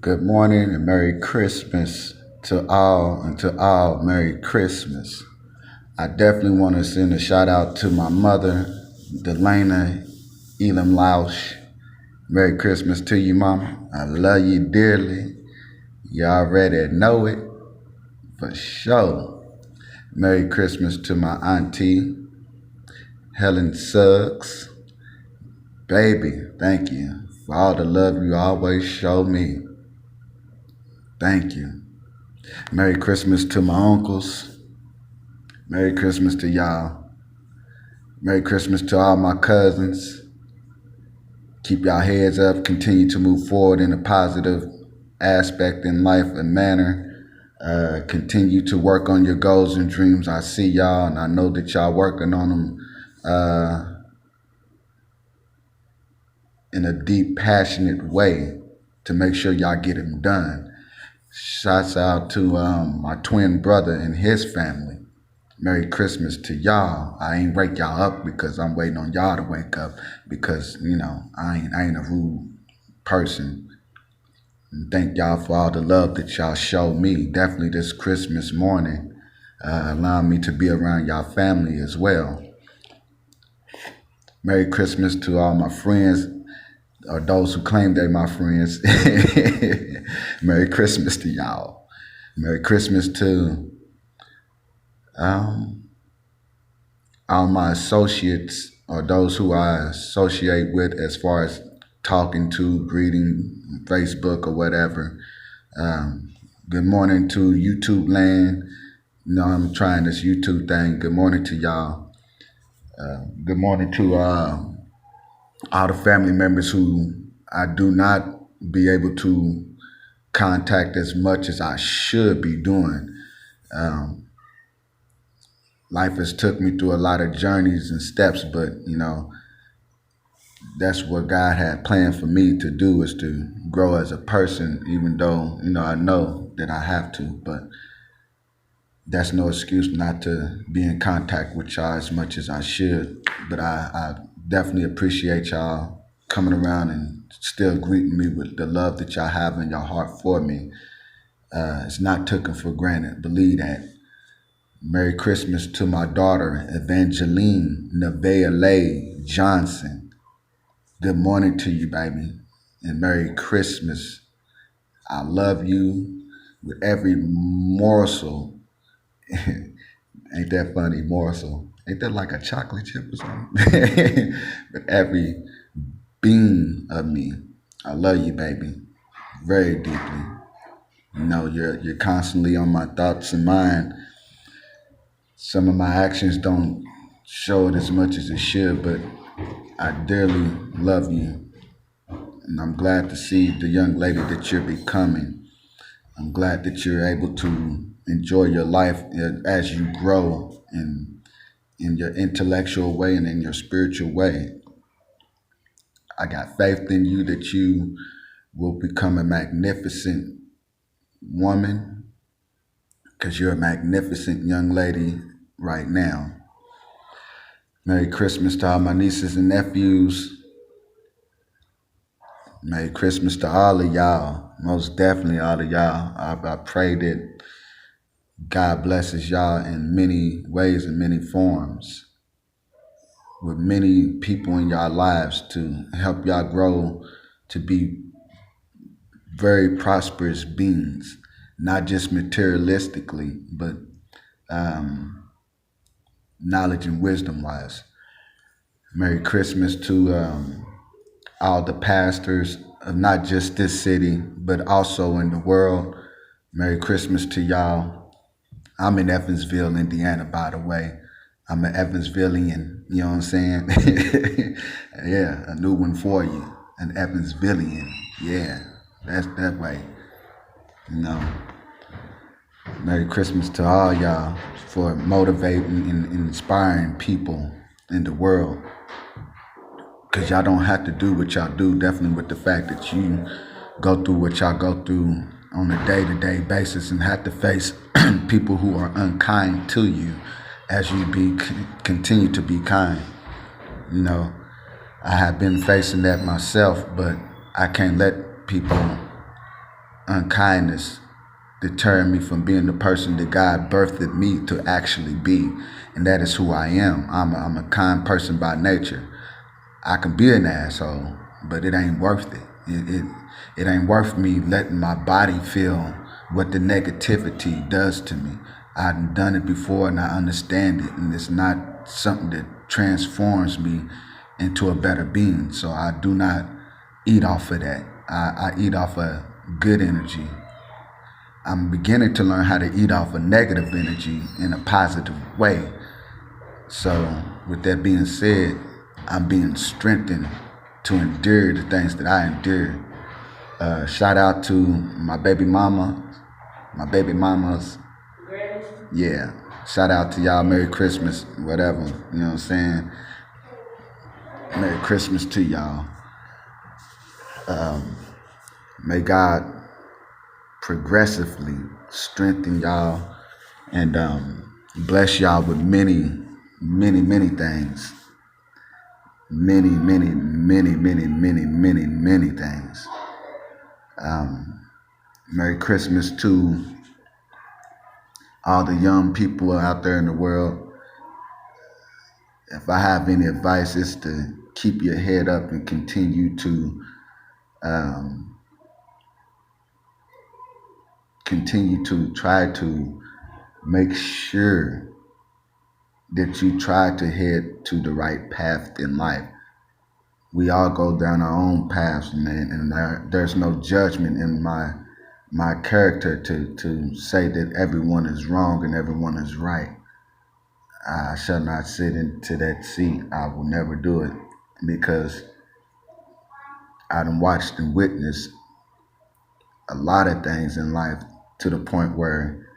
Good morning and Merry Christmas to all, and to all, Merry Christmas. I definitely want to send a shout out to my mother, Delana Elam Lausch. Merry Christmas to you, Mama. I love you dearly. You already know it for sure. Merry Christmas to my auntie, Helen Suggs. Baby, thank you for all the love you always show me. Thank you. Merry Christmas to my uncles. Merry Christmas to y'all. Merry Christmas to all my cousins. Keep y'all heads up. Continue to move forward in a positive aspect in life and manner. Continue to work on your goals and dreams. I see y'all, and I know that y'all working on them in a deep, passionate way to make sure y'all get them done. Shouts out to my twin brother and his family. Merry Christmas to y'all. I ain't wake y'all up because I'm waiting on y'all to wake up because, I ain't a rude person. And thank y'all for all the love that y'all show me. Definitely this Christmas morning, allowing me to be around y'all family as well. Merry Christmas to all my friends, or those who claim they're my friends. Merry Christmas to y'all. Merry Christmas to all my associates, or those who I associate with as far as talking to, greeting, Facebook or whatever. Good morning to YouTube land. I'm trying this YouTube thing. Good morning to y'all. Good morning to all the family members who I do not be able to contact as much as I should be doing. Life has took me through a lot of journeys and steps, but that's what God had planned for me to do, is to grow as a person, even though I know that I have to, but that's no excuse not to be in contact with y'all as much as I should. But I definitely appreciate y'all coming around and still greeting me with the love that y'all have in your heart for me. It's not taken for granted, believe that. Merry Christmas to my daughter, Evangeline Nevaeh Johnson. Good morning to you, baby, and Merry Christmas. I love you with every morsel. Ain't that funny, morsel? Ain't that like a chocolate chip or something? With every beam of me. I love you, baby, very deeply. You're constantly on my thoughts and mind. Some of my actions don't show it as much as it should, but I dearly love you. And I'm glad to see the young lady that you're becoming. I'm glad that you're able to enjoy your life as you grow in your intellectual way and in your spiritual way. I got faith in you that you will become a magnificent woman, because you're a magnificent young lady right now. Merry Christmas to all my nieces and nephews. Merry Christmas to all of y'all. Most definitely all of y'all. I pray that God blesses y'all in many ways and many forms, with many people in y'all lives to help y'all grow to be very prosperous beings, not just materialistically, but knowledge and wisdom wise. Merry Christmas to all the pastors of not just this city, but also in the world. Merry Christmas to y'all. I'm in Evansville, Indiana, by the way. I'm an Evansvillian, you know what I'm saying? Yeah, a new one for you, an Evansvillian. Yeah, that's that way. You know, Merry Christmas to all y'all for motivating and inspiring people in the world. Because y'all don't have to do what y'all do, definitely with the fact that you go through what y'all go through on a day-to-day basis and have to face people who are unkind to you as you continue to be kind. I have been facing that myself, but I can't let people unkindness deter me from being the person that God birthed me to actually be. And that is who I am. I'm a kind person by nature. I can be an asshole, but it ain't worth it. It ain't worth me letting my body feel what the negativity does to me. I've done it before and I understand it, and it's not something that transforms me into a better being. So I do not eat off of that. I eat off of good energy. I'm beginning to learn how to eat off of negative energy in a positive way. So, with that being said, I'm being strengthened to endure the things that I endure. Shout out to my baby mama, my baby mamas. Yeah. Shout out to y'all. Merry Christmas, whatever. You know what I'm saying? Merry Christmas to y'all. May God progressively strengthen y'all and bless y'all with many, many, many things. Many, many, many, many, many, many, many things. Merry Christmas to all the young people out there in the world. If I have any advice, it's to keep your head up and continue to try to make sure that you try to head to the right path in life. We all go down our own paths, man, and there's no judgment in my character to say that everyone is wrong and everyone is right. I shall not sit into that seat. I will never do it because I done watched and witnessed a lot of things in life to the point where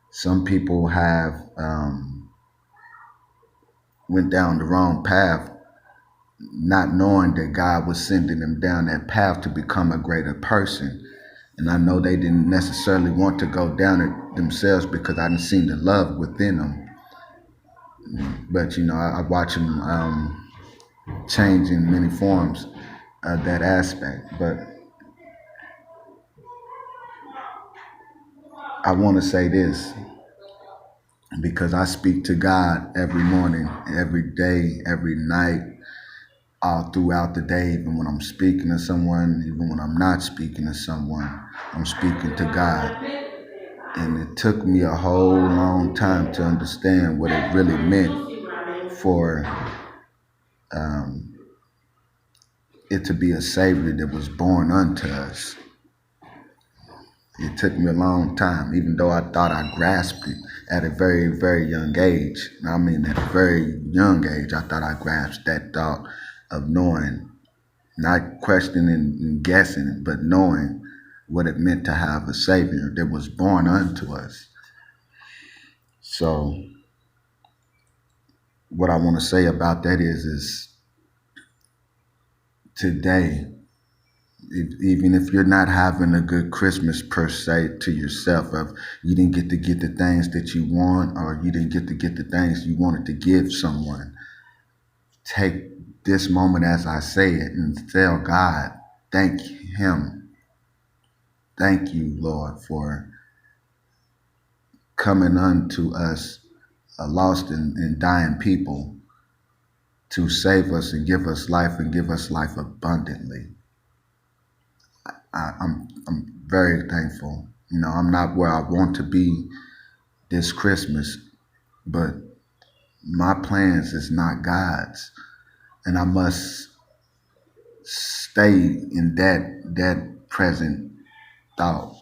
some people have went down the wrong path, not knowing that God was sending them down that path to become a greater person. And I know they didn't necessarily want to go down it themselves because I didn't see the love within them. But I watch them change in many forms of that aspect. But I want to say this because I speak to God every morning, every day, every night, all throughout the day, even when I'm speaking to someone, even when I'm not speaking to someone, I'm speaking to God. And it took me a whole long time to understand what it really meant for it to be a Savior that was born unto us. It took me a long time, even though I thought I grasped it at a very, very young age. I mean, at a very young age, I thought I grasped that thought of knowing, not questioning and guessing, but knowing what it meant to have a Savior that was born unto us. So, what I want to say about that is today, even if you're not having a good Christmas per se to yourself, if you didn't get to get the things that you want or you didn't get to get the things you wanted to give someone, take this moment as I say it and tell God, thank Him. Thank you, Lord, for coming unto us, a lost and dying people, to save us and give us life and give us life abundantly. I'm very thankful. I'm not where I want to be this Christmas, but my plans is not God's, and I must stay in that present thought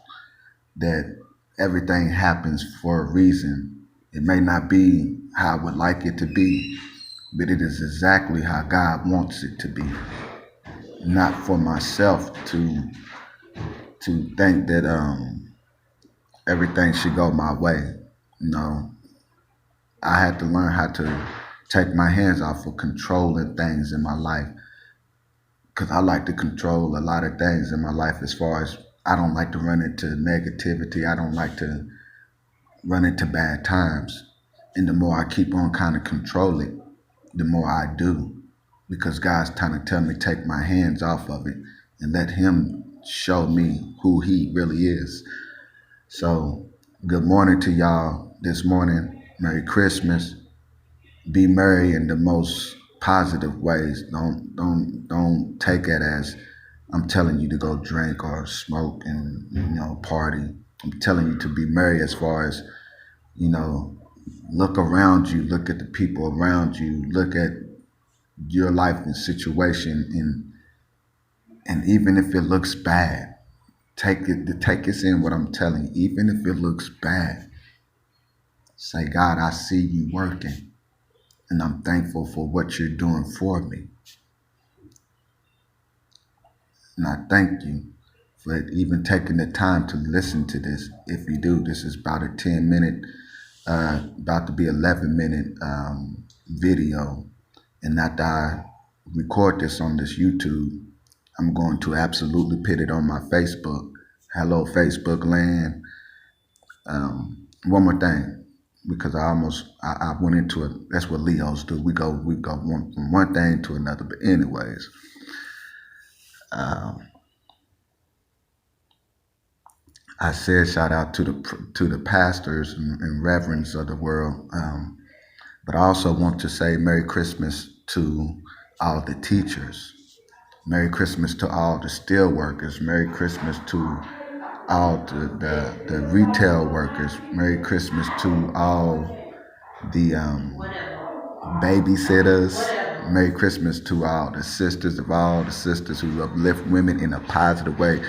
that everything happens for a reason. It may not be how I would like it to be, but it is exactly how God wants it to be. Not for myself to think that everything should go my way. I had to learn how to take my hands off of controlling things in my life, because I like to control a lot of things in my life. As far as I don't like to run into negativity, I don't like to run into bad times. And the more I keep on kind of control it, the more I do, because God's trying to tell me take my hands off of it and let Him show me who he really is. So, good morning to y'all this morning. Merry Christmas. Be merry in the most positive ways. Don't take it as I'm telling you to go drink or smoke and party. I'm telling you to be merry as far as you know. Look around you. Look at the people around you. Look at your life and situation, and even if it looks bad, take it in what I'm telling you. Even if it looks bad, say, God, I see you working, and I'm thankful for what you're doing for me. And I thank you for even taking the time to listen to this. If you do, this is about a 10-minute, about to be 11-minute video. And after I record this on this YouTube, I'm going to absolutely put it on my Facebook. Hello, Facebook land. One more thing, because I went into it. That's what Leos do. We go from one thing to another. But anyways, I said shout out to the pastors and reverends of the world, but I also want to say Merry Christmas to all the teachers. Merry Christmas to all the steel workers. Merry Christmas to all the retail workers. Merry Christmas to all the babysitters. Merry Christmas to all the sisters who uplift women in a positive way.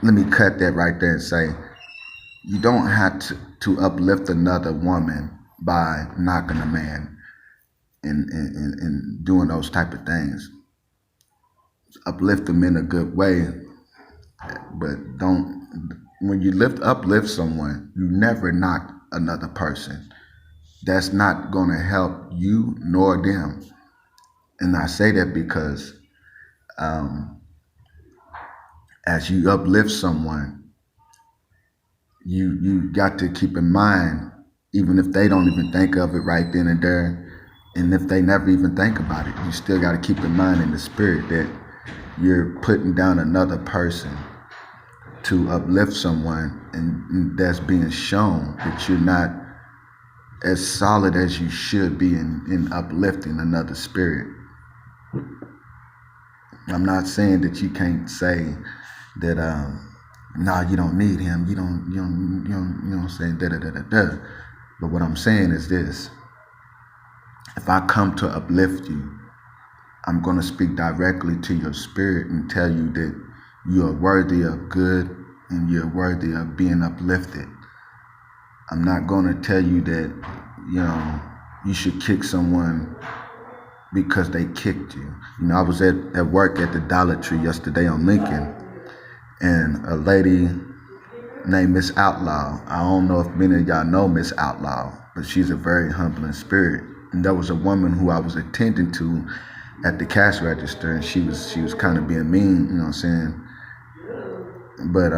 Let me cut that right there and say, you don't have to uplift another woman by knocking a man and doing those type of things. Uplift them in a good way, but don't. When you uplift someone, you never knock another person. That's not going to help you nor them. And I say that because as you uplift someone, you got to keep in mind, even if they don't even think of it right then and there, and if they never even think about it, you still got to keep in mind in the spirit that you're putting down another person to uplift someone, and that's being shown that you're not as solid as you should be in uplifting another spirit. I'm not saying that you can't say that no, you don't need him. You don't say da da da da da. But what I'm saying is this: if I come to uplift you, I'm going to speak directly to your spirit and tell you that you are worthy of good and you're worthy of being uplifted. I'm not going to tell you that you should kick someone because they kicked you. I was at work at the Dollar Tree yesterday on Lincoln, and a lady named Miss Outlaw. I don't know if many of y'all know Miss Outlaw, but she's a very humbling spirit. And there was a woman who I was attending to at the cash register, and she was kind of being mean, you know what I'm saying? But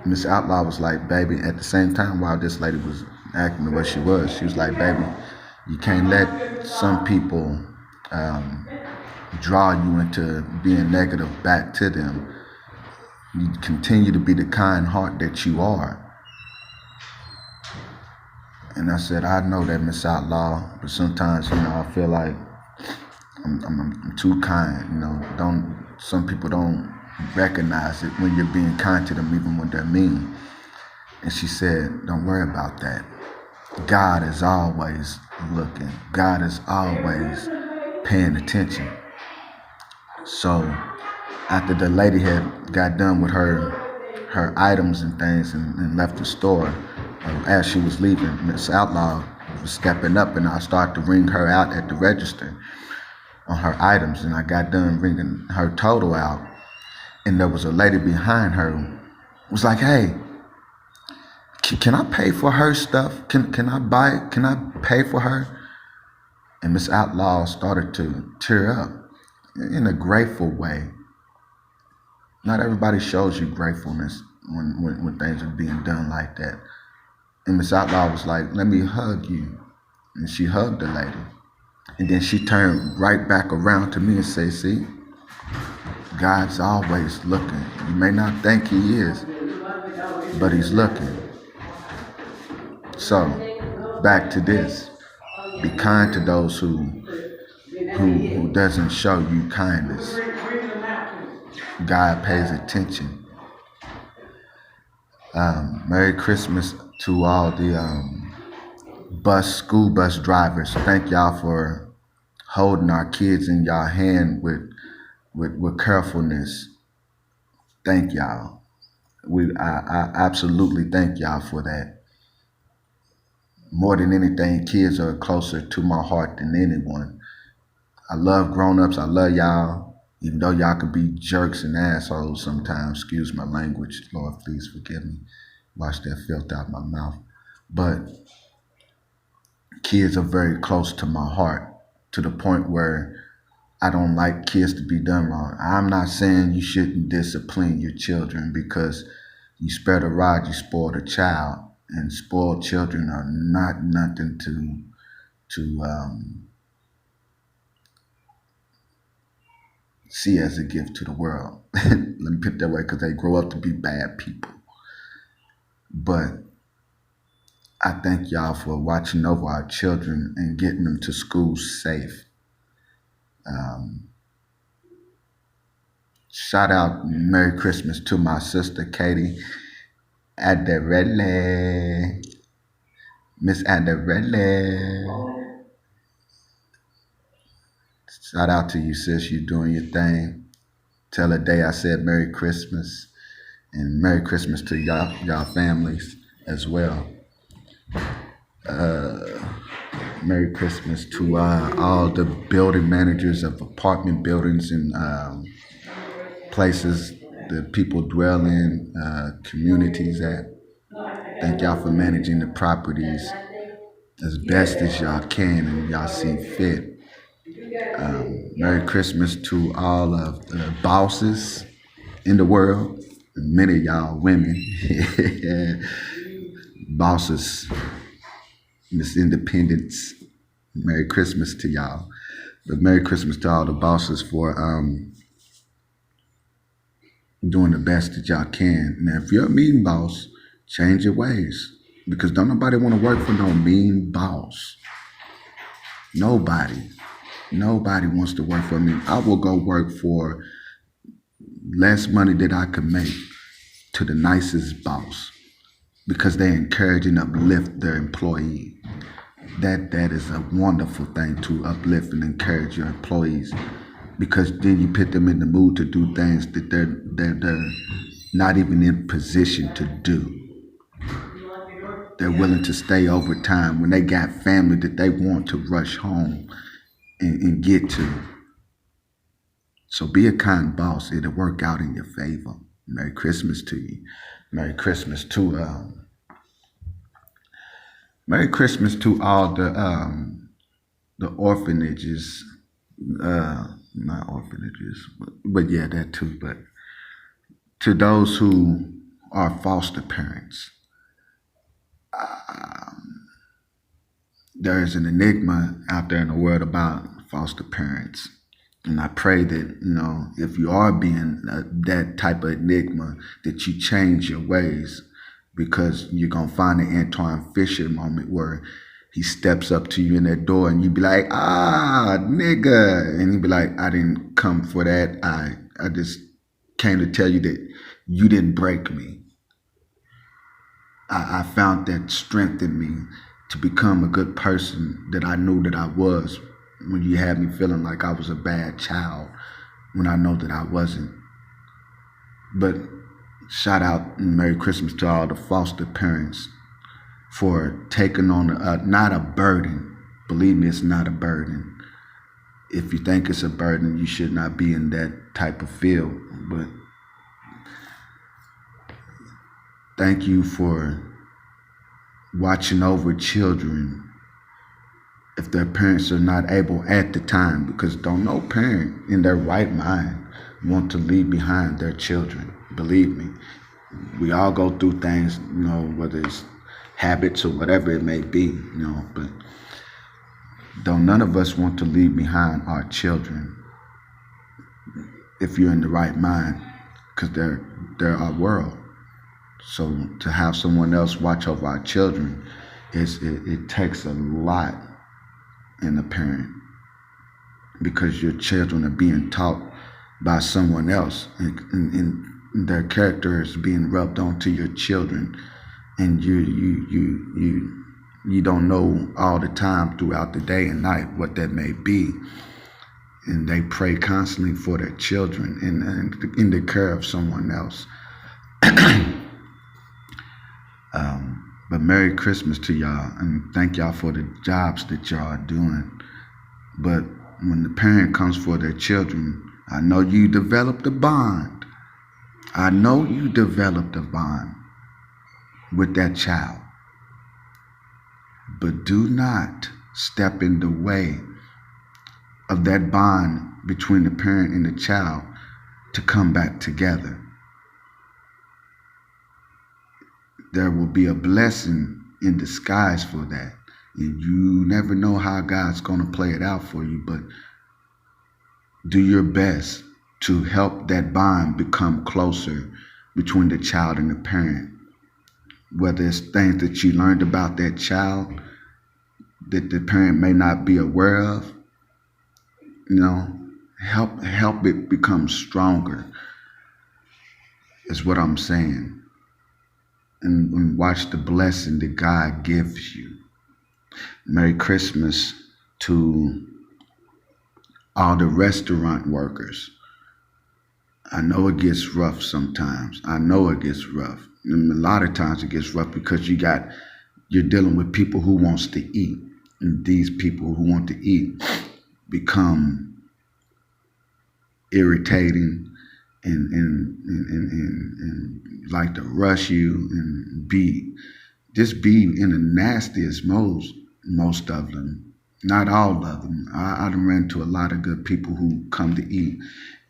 Miss Outlaw was like, baby, at the same time while this lady was acting the way she was like, baby, you can't let some people draw you into being negative back to them. You continue to be the kind heart that you are. And I said, I know that, Miss Outlaw, but sometimes, I feel like I'm too kind. Some people don't recognize it when you're being kind to them, even when they're mean. And she said, don't worry about that. God is always looking. God is always paying attention. So after the lady had got done with her items and things and left the store, as she was leaving, Miss Outlaw was stepping up, and I started to ring her out at the register on her items, and I got done ringing her total out, and there was a lady behind her who was like, hey, can I pay for her stuff? Can I pay for her? And Miss Outlaw started to tear up in a grateful way. Not everybody shows you gratefulness when things are being done like that. And Miss Outlaw was like, let me hug you. And she hugged the lady. And then she turned right back around to me and said, see, God's always looking. You may not think he is, but he's looking. So, back to this. Be kind to those who doesn't show you kindness. God pays attention. Merry Christmas to all the school bus drivers. Thank y'all for holding our kids in y'all hand with carefulness. Thank y'all. I absolutely thank y'all for that. More than anything, kids are closer to my heart than anyone. I love grown-ups. I love y'all. Even though y'all could be jerks and assholes sometimes. Excuse my language. Lord, please forgive me. Wash that filth out my mouth. But kids are very close to my heart, to the point where I don't like kids to be done wrong. I'm not saying you shouldn't discipline your children, because you spare the rod, you spoil the child. And spoiled children are not nothing to see as a gift to the world. Let me put it that way, because they grow up to be bad people. But I thank y'all for watching over our children and getting them to school safe. Shout out Merry Christmas to my sister Katie Adarelle. Miss Adarelle. Shout out to you, sis. You're doing your thing. Tell her day I said Merry Christmas. And Merry Christmas to y'all families as well. Merry Christmas to all the building managers of apartment buildings and places that people dwell in, communities at. Thank y'all for managing the properties as best as y'all can and y'all see fit. Merry Christmas to all of the bosses in the world. Many of y'all women. Bosses, Miss Independence. Merry Christmas to y'all. But Merry Christmas to all the bosses for doing the best that y'all can. Now, if you're a mean boss, change your ways. Because don't nobody want to work for no mean boss. Nobody wants to work for me. I will go work for less money that I could make to the nicest boss, because they encourage and uplift their employee. That is a wonderful thing, to uplift and encourage your employees, because then you put them in the mood to do things that they're not even in position to do. They're willing to stay overtime when they got family that they want to rush home and get to. So be a kind boss. It'll work out in your favor. Merry Christmas to you. Merry Christmas to all the orphanages. Not orphanages, but yeah, that too. But to those who are foster parents, there is an enigma out there in the world about foster parents. And I pray that, if you are being that type of enigma, that you change your ways, because you're going to find an Antoine Fisher moment where he steps up to you in that door and you be like, nigga. And he be like, I didn't come for that. I just came to tell you that you didn't break me. I found that strength in me to become a good person that I knew that I was, when you had me feeling like I was a bad child, when I know that I wasn't. But shout out and Merry Christmas to all the foster parents for taking on not a burden. Believe me, it's not a burden. If you think it's a burden, you should not be in that type of field. But thank you for watching over children if their parents are not able at the time, because don't no parent in their right mind want to leave behind their children. Believe me, we all go through things, whether it's habits or whatever it may be, but don't none of us want to leave behind our children. if you're in the right mind, because they're our world. So to have someone else watch over our children, it takes a lot in a parent, because your children are being taught by someone else, and their character is being rubbed onto your children, and you don't know all the time throughout the day and night what that may be, and they pray constantly for their children and in the care of someone else. But Merry Christmas to y'all, and thank y'all for the jobs that y'all are doing. But when the parent comes for their children, I know you developed a bond. I know you developed a bond with that child. But do not step in the way of that bond between the parent and the child to come back together. There will be a blessing in disguise for that. And you never know how God's going to play it out for you, but do your best to help that bond become closer between the child and the parent. Whether it's things that you learned about that child that the parent may not be aware of, help it become stronger, is what I'm saying. And watch the blessing that God gives you. Merry Christmas to all the restaurant workers. I know it gets rough sometimes. I know it gets rough. And a lot of times it gets rough because you're dealing with people who wants to eat. And these people who want to eat become irritating and like to rush you and be in the nastiest most of them. Not all of them. I done ran into a lot of good people who come to eat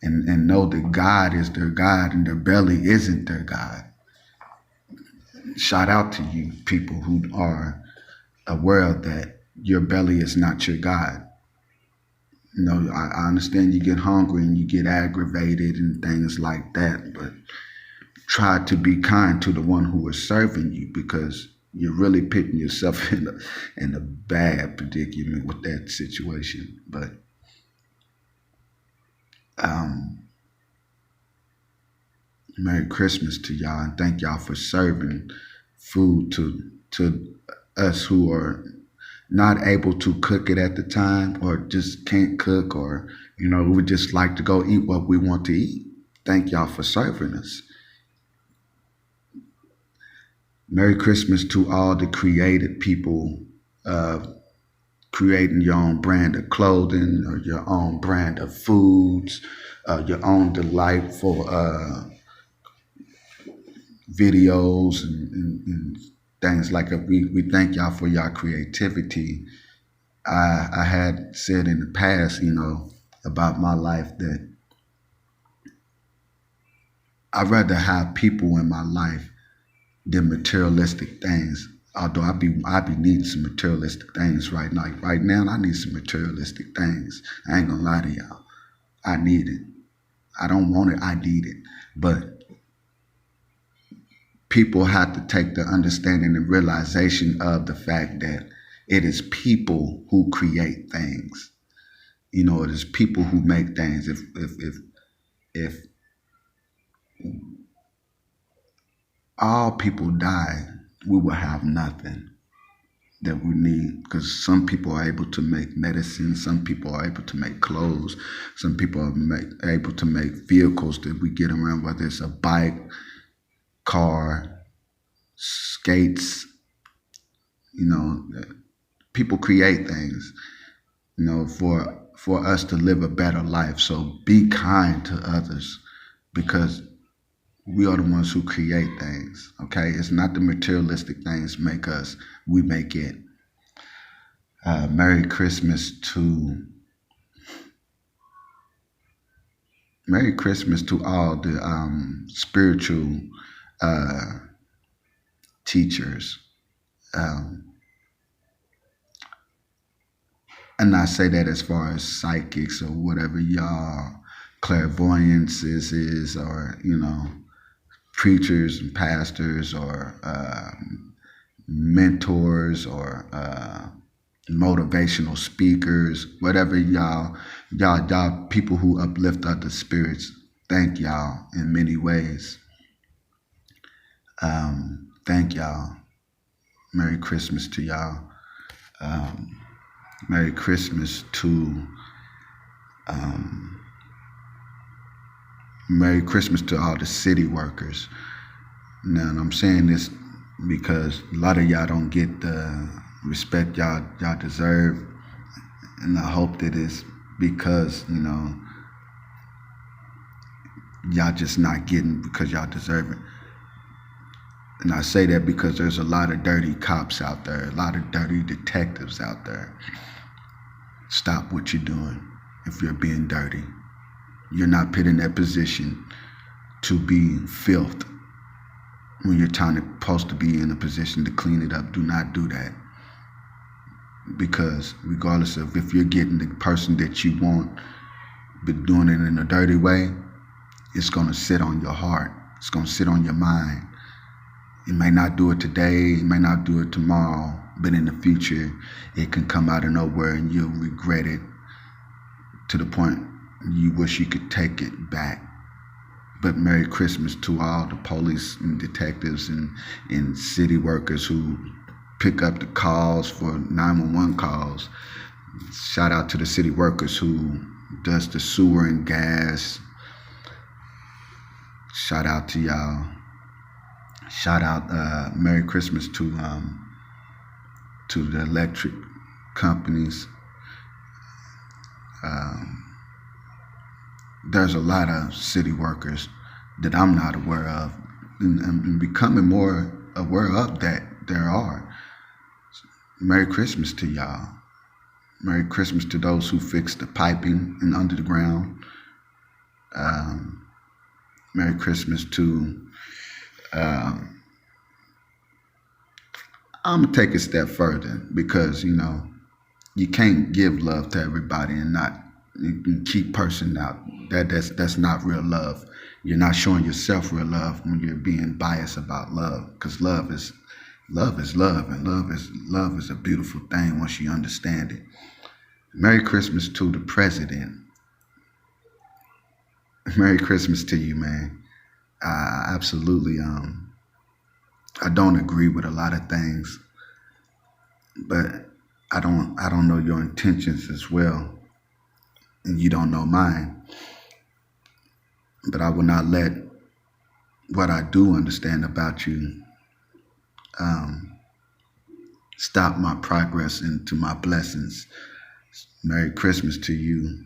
and know that God is their God and their belly isn't their God. Shout out to you people who are aware that your belly is not your God. I understand you get hungry and you get aggravated and things like that, but try to be kind to the one who is serving you, because you're really putting yourself in a bad predicament with that situation. But Merry Christmas to y'all, and thank y'all for serving food to us who are not able to cook it at the time, or just can't cook, or we would just like to go eat what we want to eat. Thank y'all for serving us. Merry Christmas to all the creative people, creating your own brand of clothing or your own brand of foods, your own delightful videos and things like that. We thank y'all for y'all creativity. I had said in the past, about my life, that I'd rather have people in my life than materialistic things. Although I be needing some materialistic things right now. Right now, I need some materialistic things. I ain't gonna lie to y'all. I need it. I don't want it. I need it. But people have to take the understanding and realization of the fact that it is people who create things. It is people who make things. If all people die, we will have nothing that we need, because some people are able to make medicine, some people are able to make clothes, some people are able to make vehicles that we get around, whether it's a bike, car, skates. People create things, for us to live a better life. So be kind to others, because we are the ones who create things, okay? It's not the materialistic things make us, we make it. Merry Christmas to all the spiritual teachers. And I say that as far as psychics or whatever y'all clairvoyances is, or preachers and pastors, or mentors, or motivational speakers, whatever y'all people who uplift other spirits. Thank y'all in many ways. Thank y'all. Merry Christmas to y'all. Merry Christmas to Merry Christmas to all the city workers. Now, I'm saying this because a lot of y'all don't get the respect y'all deserve, and I hope that it's because y'all just not getting because y'all deserve it. And I say that because there's a lot of dirty cops out there, a lot of dirty detectives out there. Stop what you're doing if you're being dirty. You're not put in that position to be filth when you're supposed to be in a position to clean it up. Do not do that. Because regardless of if you're getting the person that you want, but doing it in a dirty way, it's going to sit on your heart. It's going to sit on your mind. You may not do it today, you may not do it tomorrow, but in the future, it can come out of nowhere and you'll regret it to the point you wish you could take it back. But Merry Christmas to all the police and detectives and city workers who pick up the calls for 911 calls. Shout out to the city workers who does the sewer and gas. Shout out to y'all. Shout out, Merry Christmas to the electric companies. There's a lot of city workers that I'm not aware of, and becoming more aware of that there are. Merry Christmas to y'all. Merry Christmas to those who fix the piping and under the ground. Merry Christmas to I'm gonna take a step further because you can't give love to everybody and not you can keep person out. That's not real love. You're not showing yourself real love when you're being biased about love, because love is love, and love is a beautiful thing once you understand it. Merry Christmas to the president. Merry Christmas to you, man. Absolutely. I don't agree with a lot of things, but I don't know your intentions as well, and you don't know mine. But I will not let what I do understand about you stop my progress into my blessings. Merry Christmas to you.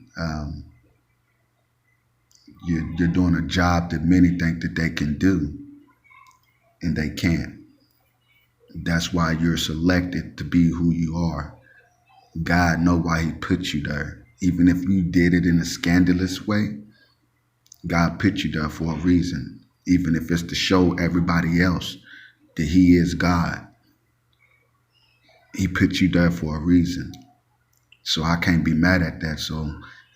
You're doing a job that many think that they can do, and they can't. That's why you're selected to be who you are. God know why he put you there. Even if you did it in a scandalous way, God put you there for a reason. Even if it's to show everybody else that he is God. He put you there for a reason. So I can't be mad at that. So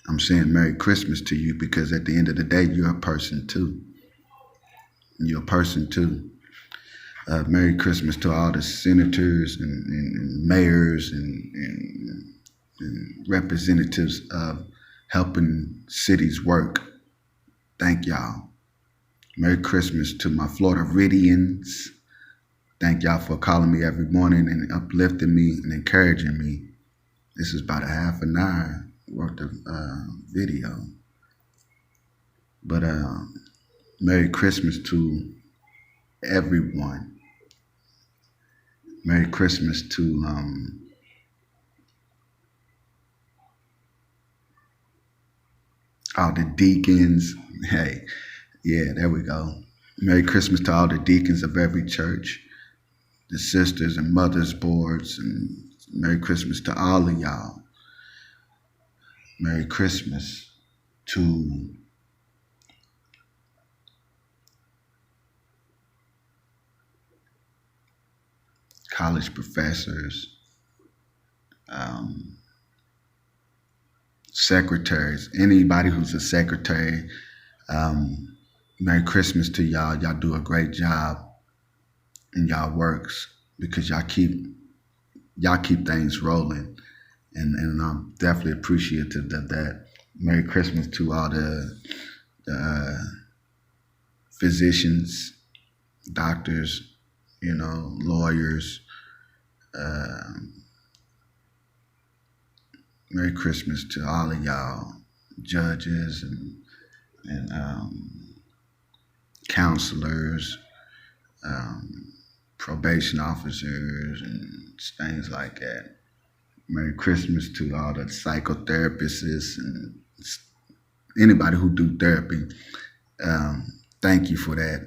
I'm saying Merry Christmas to you, because at the end of the day, you're a person too. You're a person too. Merry Christmas to all the senators and mayors and representatives of helping cities work. Thank y'all. Merry Christmas to my Floridians. Thank y'all for calling me every morning and uplifting me and encouraging me. This is about a half an hour worth of video. But Merry Christmas to everyone. Merry Christmas to all the deacons. Hey, yeah, there we go. Merry Christmas to all the deacons of every church, the sisters and mothers boards, and Merry Christmas to all of y'all. Merry Christmas to college professors, secretaries, anybody who's a secretary, Merry Christmas to y'all. Y'all do a great job in y'all works because y'all keep things rolling, and I'm definitely appreciative of that. Merry Christmas to all the physicians, doctors, lawyers. Merry Christmas to all of y'all, judges and counselors, probation officers, and things like that. Merry Christmas to all the psychotherapists and anybody who do therapy. Thank you for that.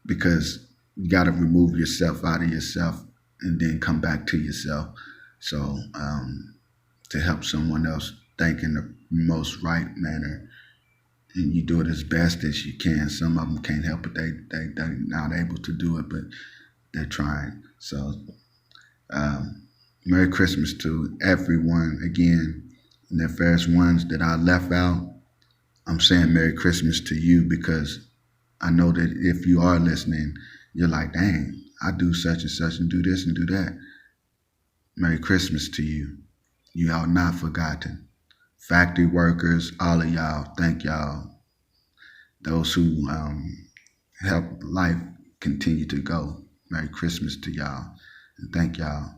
Because you got to remove yourself out of yourself and then come back to yourself. So to help someone else think in the most right manner, and you do it as best as you can. Some of them can't help it; they're not able to do it, but they're trying. So Merry Christmas to everyone again. And if there's ones that I left out, I'm saying Merry Christmas to you because I know that if you are listening, you're like, dang, I do such and such and do this and do that. Merry Christmas to you. You are not forgotten. Factory workers, all of y'all, thank y'all. Those who help life continue to go. Merry Christmas to y'all. And thank y'all.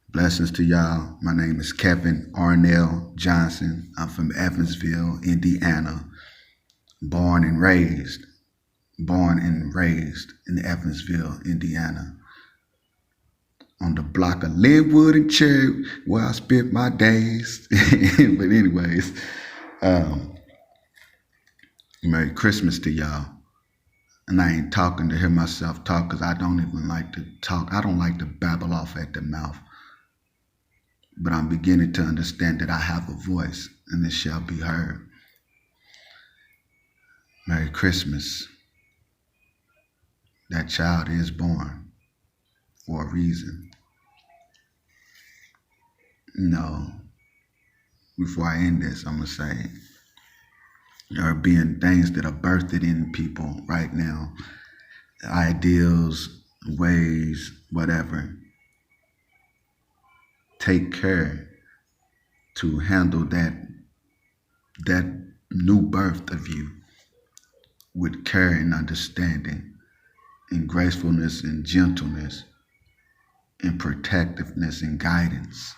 Blessings to y'all. My name is Kevin Arnell Johnson. I'm from Evansville, Indiana. Born and raised in Evansville, Indiana. On the block of Linwood and Cherry, where I spent my days. But anyways, Merry Christmas to y'all. And I ain't talking to hear myself talk because I don't even like to talk. I don't like to babble off at the mouth. But I'm beginning to understand that I have a voice and it shall be heard. Merry Christmas. That child is born for a reason. Before I end this, I'm going to say there are being things that are birthed in people right now, ideals, ways, whatever. Take care to handle that new birth of you with care and understanding and gracefulness and gentleness and protectiveness and guidance.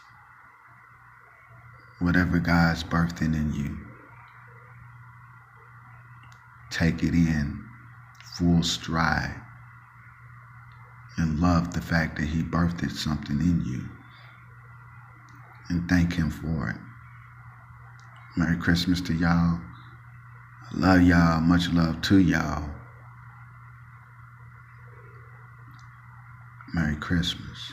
Whatever God's birthing in you, take it in full stride and love the fact that he birthed something in you and thank him for it. Merry Christmas to y'all. I love y'all. Much love to y'all. Merry Christmas.